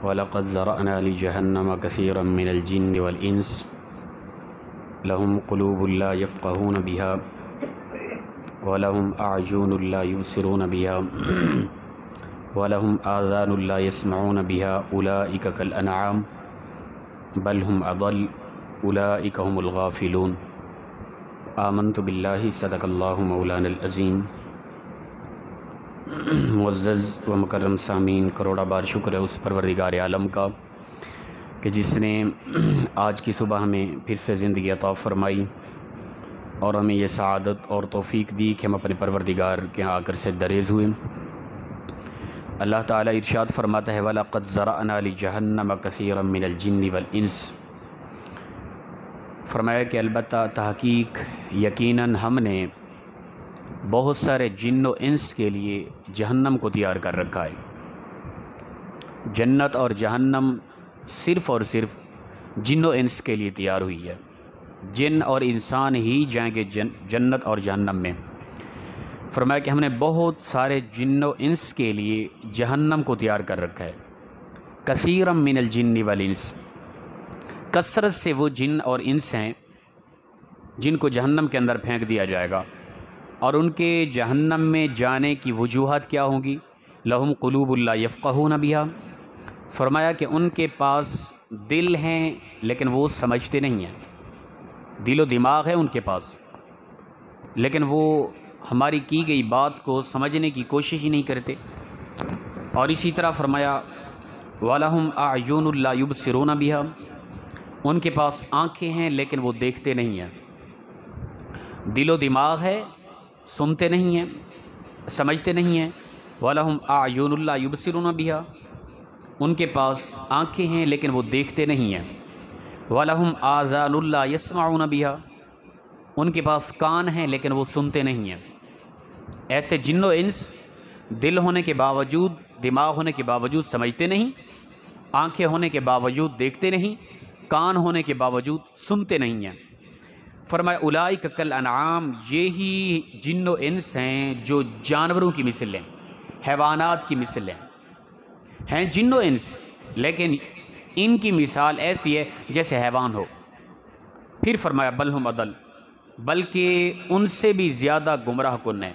وَلَقَدْ ذَرَأْنَا لِجَهَنَّمَ كَثِيرًا مِنَ الْجِنِّ وَالْإِنسِ لَهُمْ قُلُوبٌ لَا يَفْقَهُونَ بِهَا وَلَهُمْ أَعْيُنٌ لَا يُبْصِرُونَ بِهَا وَلَهُمْ آذَانٌ لَا يَسْمَعُونَ بِهَا أُولَئِكَ كَالْأَنْعَامِ بَلْ هُمْ أَضَلُّ أُولَئِكَ هُمُ الْغَافِلُونَ آمنت باللہ صدق اللہ مولانا العظیم۔ معزز و مکرم سامعین، کروڑا بار شکر ہے اس پروردگار عالم کا کہ جس نے آج کی صبح ہمیں پھر سے زندگی عطا فرمائی اور ہمیں یہ سعادت اور توفیق دی کہ ہم اپنے پروردگار کے ہاں آ کر سے دریز ہوئے۔ اللہ تعالیٰ ارشاد فرماتا ہے وَلَقَدْ ذَرَأْنَا لِجَهَنَّمَ كَثِيرًا مِنَ الْجِنِّ وَالْإِنسِ، فرمایا کہ البتہ تحقیق یقیناً ہم نے بہت سارے جن و انس کے لیے جہنم کو تیار کر رکھا ہے۔ جنت اور جہنم صرف اور صرف جن و انس کے لیے تیار ہوئی ہے۔ جن اور انسان ہی جائیں گے جنت اور جہنم میں۔ فرمایا کہ ہم نے بہت سارے جن و انس کے لیے جہنم کو تیار کر رکھا ہے۔ کثیرا من الجن والانس، کثرت سے وہ جن اور انس ہیں جن کو جہنم کے اندر پھینک دیا جائے گا، اور ان کے جہنم میں جانے کی وجوہات کیا ہوں گی؟ لہم قلوب لا یفقہون بہا، فرمایا کہ ان کے پاس دل ہیں لیکن وہ سمجھتے نہیں ہیں۔ دل و دماغ ہے ان کے پاس لیکن وہ ہماری کی گئی بات کو سمجھنے کی کوشش ہی نہیں کرتے۔ اور اسی طرح فرمایا وَلَهُمْ أَعْيُنٌ لَا يُبْصِرُونَ بِهَا، ان کے پاس آنکھیں ہیں لیکن وہ دیکھتے نہیں ہیں۔ دل و دماغ ہے، سنتے نہیں ہیں، سمجھتے نہیں ہیں۔ وَلَهُمْ أَعْيُنٌ لَا يُبْصِرُونَ بِهَا، ان کے پاس آنکھیں ہیں لیکن وہ دیکھتے نہیں ہیں۔ وَلَهُمْ آذَانٌ لَا يَسْمَعُونَ بِهَا، ان کے پاس کان ہیں لیکن وہ سنتے نہیں ہیں۔ ایسے جن و انس دل ہونے کے باوجود، دماغ ہونے کے باوجود سمجھتے نہیں، آنکھیں ہونے کے باوجود دیکھتے نہیں، کان ہونے کے باوجود سنتے نہیں ہیں۔ فرمایا اولئک کالانعام، یہی جن و انس ہیں جو جانوروں کی مثل ہیں، حیوانات کی مثل ہیں جن و انس، لیکن ان کی مثال ایسی ہے جیسے حیوان ہو۔ پھر فرمایا بل ہم اضل، بلکہ ان سے بھی زیادہ گمراہ کن ہیں،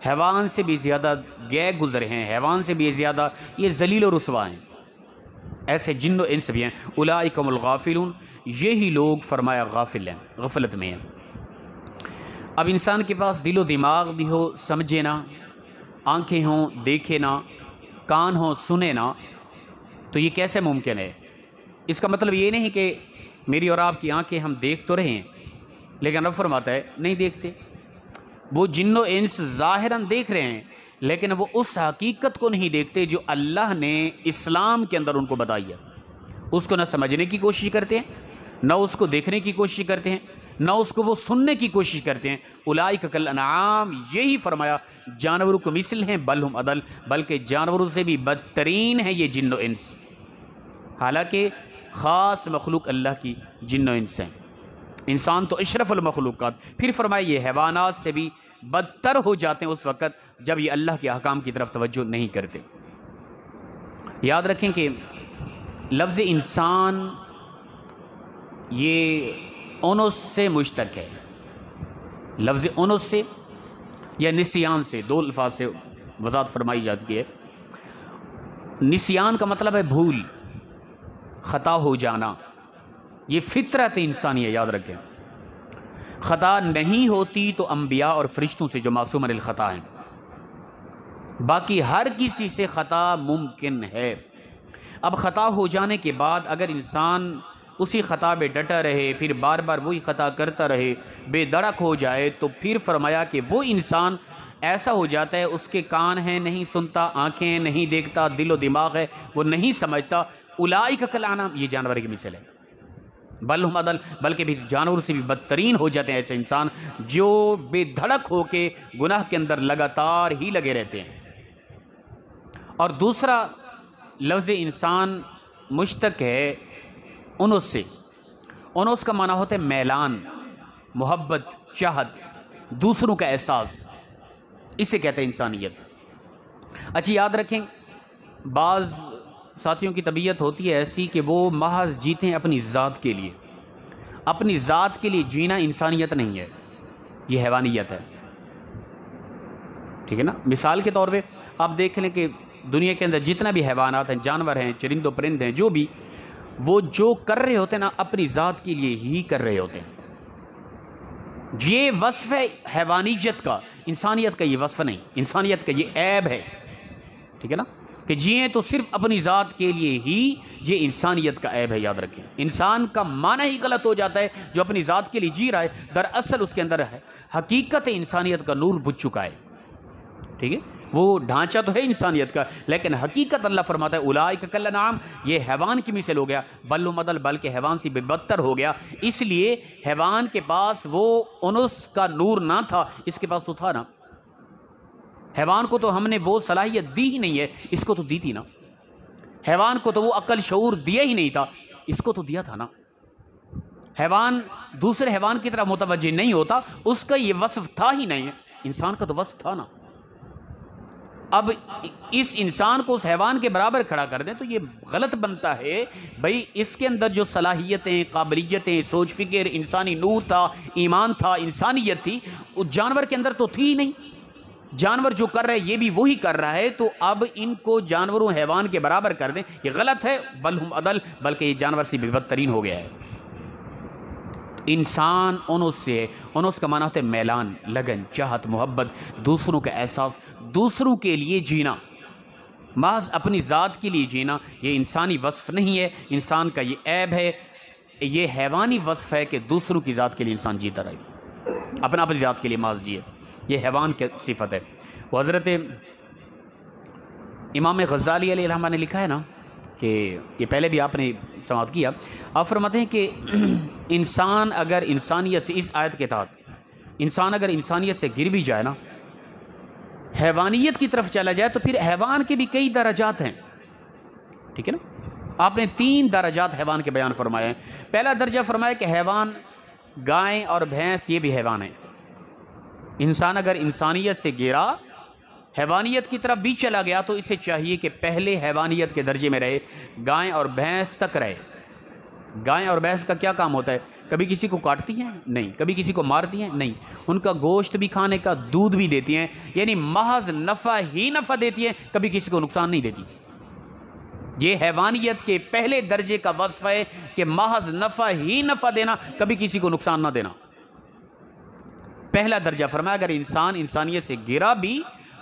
حیوان سے بھی زیادہ گئے گزر ہیں، حیوان سے بھی زیادہ یہ ذلیل و رسوا ہیں۔ ایسے جن و انس بھی ہیں۔ اولئک هم الغافلون، یہی لوگ فرمایا غافل ہیں، غفلت میں ہیں۔ اب انسان کے پاس دل و دماغ بھی ہو، سمجھے نہ، آنکھیں ہوں دیکھے نہ، کان ہوں سنے نہ، تو یہ کیسے ممکن ہے؟ اس کا مطلب یہ نہیں کہ میری اور آپ کی آنکھیں ہم دیکھ تو رہے ہیں لیکن رب فرماتا ہے نہیں دیکھتے۔ وہ جن و انس ظاہراً دیکھ رہے ہیں لیکن وہ اس حقیقت کو نہیں دیکھتے جو اللہ نے اسلام کے اندر ان کو بتائی ہے۔ اس کو نہ سمجھنے کی کوشش کرتے ہیں، نہ اس کو دیکھنے کی کوشش کرتے ہیں، نہ اس کو وہ سننے کی کوشش کرتے ہیں۔ اولئک کالانعام، یہی فرمایا جانوروں کو مثل ہیں، بل ہم اضل، بلکہ جانوروں سے بھی بدترین ہیں یہ جن و انس، حالانکہ خاص مخلوق اللہ کی جن و انس ہیں۔ انسان تو اشرف المخلوقات۔ پھر فرمایا یہ حیوانات سے بھی بدتر ہو جاتے ہیں اس وقت جب یہ اللہ کے احکام کی طرف توجہ نہیں کرتے۔ یاد رکھیں کہ لفظ انسان یہ انس سے مشتق ہے، لفظ انس سے یا نسیان سے، دو الفاظ سے وضاحت فرمائی جاتی ہے۔ نسیان کا مطلب ہے بھول، خطا ہو جانا، یہ فطرت انسانی ہے، یاد رکھیں۔ خطا نہیں ہوتی تو انبیاء اور فرشتوں سے جو معصوم عن الخطا ہیں، باقی ہر کسی سے خطا ممکن ہے۔ اب خطا ہو جانے کے بعد اگر انسان اسی خطا پہ ڈٹا رہے، پھر بار بار وہی خطا کرتا رہے، بے دڑک ہو جائے، تو پھر فرمایا کہ وہ انسان ایسا ہو جاتا ہے اس کے کان ہیں نہیں سنتا، آنکھیں نہیں دیکھتا، دل و دماغ ہے وہ نہیں سمجھتا۔ اولئک کالانعام، یہ جانور کی مثل ہے، بل ہم اضل، بلکہ بھی جانوروں سے بھی بدترین ہو جاتے ہیں ایسے انسان جو بے دھڑک ہو کے گناہ کے اندر لگاتار ہی لگے رہتے ہیں۔ اور دوسرا لفظ انسان مشتق ہے انس سے۔ انس کا معنی ہوتا ہے میلان، محبت، چاہت، دوسروں کا احساس، اسے کہتے ہیں انسانیت۔ اچھا یاد رکھیں، بعض ساتھیوں کی طبیعت ہوتی ہے ایسی کہ وہ محض جیتے ہیں اپنی ذات کے لیے. اپنی ذات کے لیے جینا انسانیت نہیں ہے، یہ حیوانیت ہے. ٹھیک ہے نا. مثال کے طور پہ آپ دیکھ لیں کہ دنیا کے اندر جتنا بھی حیوانات ہیں، جانور ہیں، چرند و پرند ہیں، جو بھی وہ جو کر رہے ہوتے ہیں نا اپنی ذات کے لیے ہی کر رہے ہوتے ہیں. یہ وصف ہے حیوانیت کا، انسانیت کا یہ وصف نہیں، انسانیت کا یہ عیب ہے. ٹھیک ہے نا، کہ جیئیں تو صرف اپنی ذات کے لیے ہی، یہ انسانیت کا عیب ہے. یاد رکھیں، انسان کا معنی ہی غلط ہو جاتا ہے. جو اپنی ذات کے لیے جی رہا ہے دراصل اس کے اندر ہے حقیقت انسانیت کا نور بجھ چکا ہے. ٹھیک ہے، وہ ڈھانچہ تو ہے انسانیت کا، لیکن حقیقت اللہ فرماتا ہے اولئک کالانعام، یہ حیوان کی مثل ہو گیا، بل ہم اضل، بلکہ حیوان سے بھی بدتر ہو گیا. اس لیے حیوان کے پاس وہ انس کا نور نہ تھا، اس کے پاس تو تھا نا. حیوان کو تو ہم نے وہ صلاحیت دی ہی نہیں ہے، اس کو تو دی تھی نا. حیوان کو تو وہ عقل شعور دیا ہی نہیں تھا، اس کو تو دیا تھا نا. حیوان دوسرے حیوان کی طرح متوجہ نہیں ہوتا، اس کا یہ وصف تھا ہی نہیں ہے. انسان کا تو وصف تھا نا. اب اس انسان کو اس حیوان کے برابر کھڑا کر دیں تو یہ غلط بنتا ہے. بھئی اس کے اندر جو صلاحیتیں، قابلیتیں، سوچ فکر، انسانی نور تھا، ایمان تھا، انسانیت تھی، اس جانور کے اندر تو تھی ہی نہیں. جانور جو کر رہا ہے یہ بھی وہی کر رہا ہے، تو اب ان کو جانوروں حیوان کے برابر کر دیں، یہ غلط ہے. بل ہم اضل، بلکہ یہ جانور سے بھی بدترین ہو گیا ہے. انسان انس سے ہے. انس کا معنی ہوتا ہے میلان، لگن، چاہت، محبت، دوسروں کا احساس، دوسروں کے لیے جینا. محض اپنی ذات کے لیے جینا یہ انسانی وصف نہیں ہے، انسان کا یہ عیب ہے. یہ حیوانی وصف ہے کہ دوسروں کی ذات کے لیے انسان جیتا رہے، اپنی ذات کے لیے محض جیے. یہ حیوان کی صفت ہے. وہ حضرت امام غزالی علیہ الرحمہ نے لکھا ہے نا کہ یہ پہلے بھی آپ نے سماعت کیا. آپ فرماتے ہیں کہ انسان اگر انسانیت سے، اس آیت کے تحت انسان اگر انسانیت سے گر بھی جائے نا، حیوانیت کی طرف چلا جائے، تو پھر حیوان کے بھی کئی درجات ہیں. ٹھیک ہے نا. آپ نے 3 درجات حیوان کے بیان فرمائے ہیں. پہلا درجہ فرمایا کہ حیوان، گائے اور بھینس یہ بھی حیوان ہیں. انسان اگر انسانیت سے گرا، حیوانیت کی طرف بھی چلا گیا، تو اسے چاہیے کہ پہلے حیوانیت کے درجے میں رہے، گائے اور بھینس تک رہے. گائے اور بھینس کا کیا کام ہوتا ہے؟ کبھی کسی کو کاٹتی ہیں؟ نہیں. کبھی کسی کو مارتی ہیں؟ نہیں. ان کا گوشت بھی کھانے کا، دودھ بھی دیتی ہیں، یعنی محض نفع ہی نفع دیتی ہیں، کبھی کسی کو نقصان نہیں دیتی. یہ حیوانیت کے پہلے درجے کا وصف ہے کہ محض نفع ہی نفع دینا، کبھی کسی کو نقصان نہ دینا. پہلا درجہ فرمایا اگر انسان انسانیت سے گرا بھی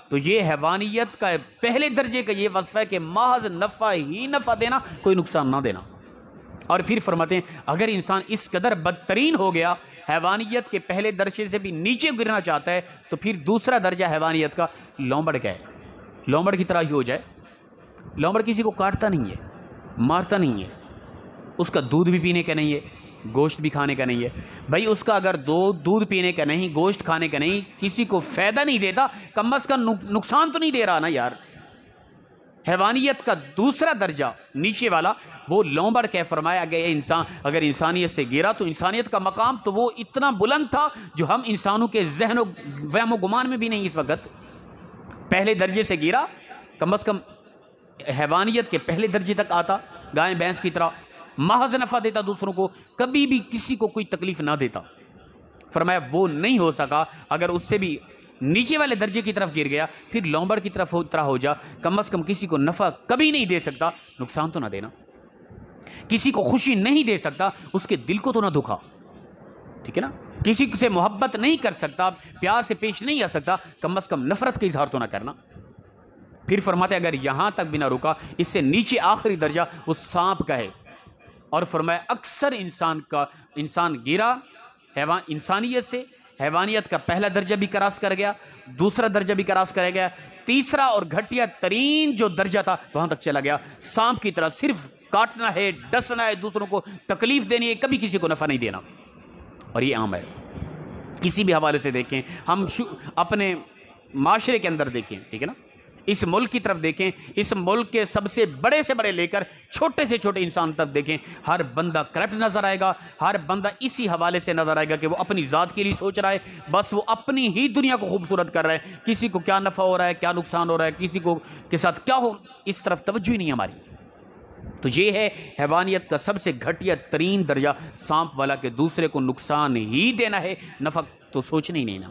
تو یہ حیوانیت کا پہلے درجے کا یہ وصف ہے کہ محض نفع ہی نفع دینا، کوئی نقصان نہ دینا. اور پھر فرماتے ہیں اگر انسان اس قدر بدترین ہو گیا، حیوانیت کے پہلے درجے سے بھی نیچے گرنا چاہتا ہے، تو پھر دوسرا درجہ حیوانیت کا لومڑ کا ہے. لومڑ کی طرح ہی ہو جائے. لومڑ کسی کو کاٹتا نہیں ہے، مارتا نہیں ہے، اس کا دودھ بھی پینے کا نہیں ہے، گوشت بھی کھانے کا نہیں ہے. بھائی اس کا اگر دودھ پینے کا نہیں، گوشت کھانے کا نہیں، کسی کو فائدہ نہیں دیتا، کم از کم نقصان تو نہیں دے رہا نا یار. حیوانیت کا دوسرا درجہ نیچے والا وہ لومڑ کے فرمایا گیا. انسان اگر انسانیت سے گرا تو انسانیت کا مقام تو وہ اتنا بلند تھا جو ہم انسانوں کے ذہن و وہم و گمان میں بھی نہیں اس وقت. پہلے درجے سے گرا، کم از کم حیوانیت کے پہلے درجے تک آتا، گائے بھینس کی طرح محض نفع دیتا دوسروں کو، کبھی بھی کسی کو کوئی تکلیف نہ دیتا. فرمایا وہ نہیں ہو سکا. اگر اس سے بھی نیچے والے درجے کی طرف گر گیا، پھر لومڑ کی طرف طرح ہو جا، کم از کم کسی کو نفع کبھی نہیں دے سکتا، نقصان تو نہ دینا. کسی کو خوشی نہیں دے سکتا، اس کے دل کو تو نہ دکھا. ٹھیک ہے نا. کسی سے محبت نہیں کر سکتا، پیار سے پیش نہیں آ سکتا، کم از کم نفرت کا اظہار تو نہ کرنا. پھر فرماتے اگر یہاں تک بھی نہ رکا، اس سے نیچے آخری درجہ وہ سانپ کا ہے. اور فرمایا اکثر انسان گرا انسانیت سے، حیوانیت کا پہلا درجہ بھی کراس کر گیا، دوسرا درجہ بھی کراس کر گیا، تیسرا اور گھٹیا ترین جو درجہ تھا وہاں تک چلا گیا. سانپ کی طرح صرف کاٹنا ہے، ڈسنا ہے، دوسروں کو تکلیف دینی ہے، کبھی کسی کو نفع نہیں دینا. اور یہ عام ہے. کسی بھی حوالے سے دیکھیں، ہم اپنے معاشرے کے اندر دیکھیں، ٹھیک ہے نا، اس ملک کی طرف دیکھیں، اس ملک کے سب سے بڑے لے کر چھوٹے سے چھوٹے انسان تک دیکھیں، ہر بندہ کرپٹ نظر آئے گا. ہر بندہ اسی حوالے سے نظر آئے گا کہ وہ اپنی ذات کے لیے سوچ رہا ہے، بس وہ اپنی ہی دنیا کو خوبصورت کر رہا ہے. کسی کو کیا نفع ہو رہا ہے، کیا نقصان ہو رہا ہے، کسی کو کے ساتھ کیا ہو، اس طرف توجہ ہی نہیں ہماری. تو یہ ہے حیوانیت کا سب سے گھٹیا ترین درجہ سانپ والا، کہ دوسرے کو نقصان ہی دینا ہے، نفع تو سوچنا ہی نہیں نا۔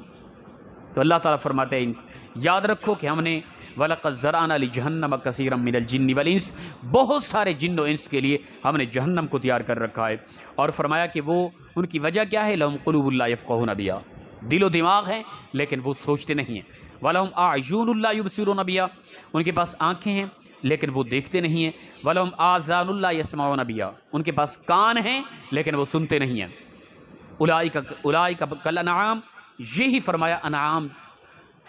تو اللہ تعالیٰ فرماتے ہیں یاد رکھو کہ ہم نے وَلَقَدْ زَرَعْنَا لِجَهَنَّمَ كَثِيرًا مِنَ الْجِنِّ وَالْإِنسِ، بہت سارے جن و انس کے لیے ہم نے جہنم کو تیار کر رکھا ہے، اور فرمایا کہ وہ ان کی وجہ کیا ہے، لَهُمْ قُلُوبٌ لَا يَفْقَهُونَ بِهَا، دل و دماغ ہیں لیکن وہ سوچتے نہیں ہیں، وَلَهُمْ أَعْيُنٌ لَا يُبْصِرُونَ بِهَا، ان کے پاس آنکھیں ہیں لیکن وہ دیکھتے نہیں ہیں، وَلَهُمْ آذَانٌ لَا يَسْمَعُونَ بِهَا، ان کے پاس کان ہیں لیکن وہ سنتے نہیں ہیں، اولئک کالانعام، یہی فرمایا انعام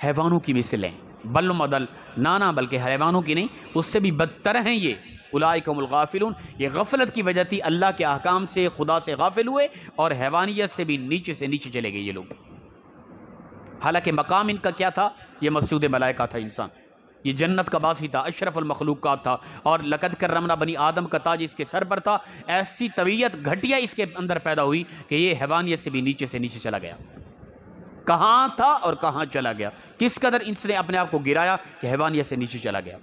حیوانوں کی مثل ہیں، بل مدل نانا، بلکہ حیوانوں کی نہیں، اس سے بھی بدتر ہیں یہ، اولئک هم الغافلون، یہ غفلت کی وجہ تھی، اللہ کے احکام سے خدا سے غافل ہوئے اور حیوانیت سے بھی نیچے چلے گئے یہ لوگ۔ حالانکہ مقام ان کا کیا تھا، یہ مسجود ملائکہ تھا، انسان یہ جنت کا باسی تھا، اشرف المخلوقات تھا، اور لقد کرمنا بنی آدم کا تاج اس کے سر پر تھا، ایسی طبیعت گھٹیا اس کے اندر پیدا ہوئی کہ یہ حیوانیت سے بھی نیچے چلا گیا۔ کہاں تھا اور کہاں چلا گیا، کس قدر اس نے اپنے آپ کو گرایا کہ حیوانیت سے نیچے چلا گیا۔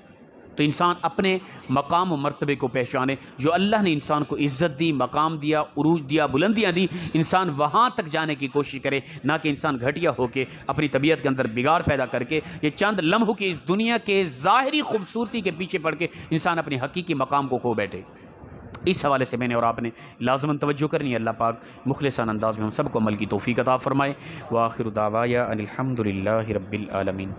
تو انسان اپنے مقام و مرتبے کو پہچانے، جو اللہ نے انسان کو عزت دی، مقام دیا، عروج دیا، بلندیاں دی، انسان وہاں تک جانے کی کوشش کرے، نہ کہ انسان گھٹیا ہو کے اپنی طبیعت کے اندر بگاڑ پیدا کر کے یہ چند لمحوں کی اس دنیا کے ظاہری خوبصورتی کے پیچھے پڑ کے انسان اپنے حقیقی مقام کو کھو بیٹھے۔ اس حوالے سے میں نے اور آپ نے لازماً توجہ کرنی ہے۔ اللہ پاک مخلصانہ انداز میں ہم سب کو عمل کی توفیق عطا فرمائے۔ وآخر دعوایا ان الحمد للہ رب العالمین۔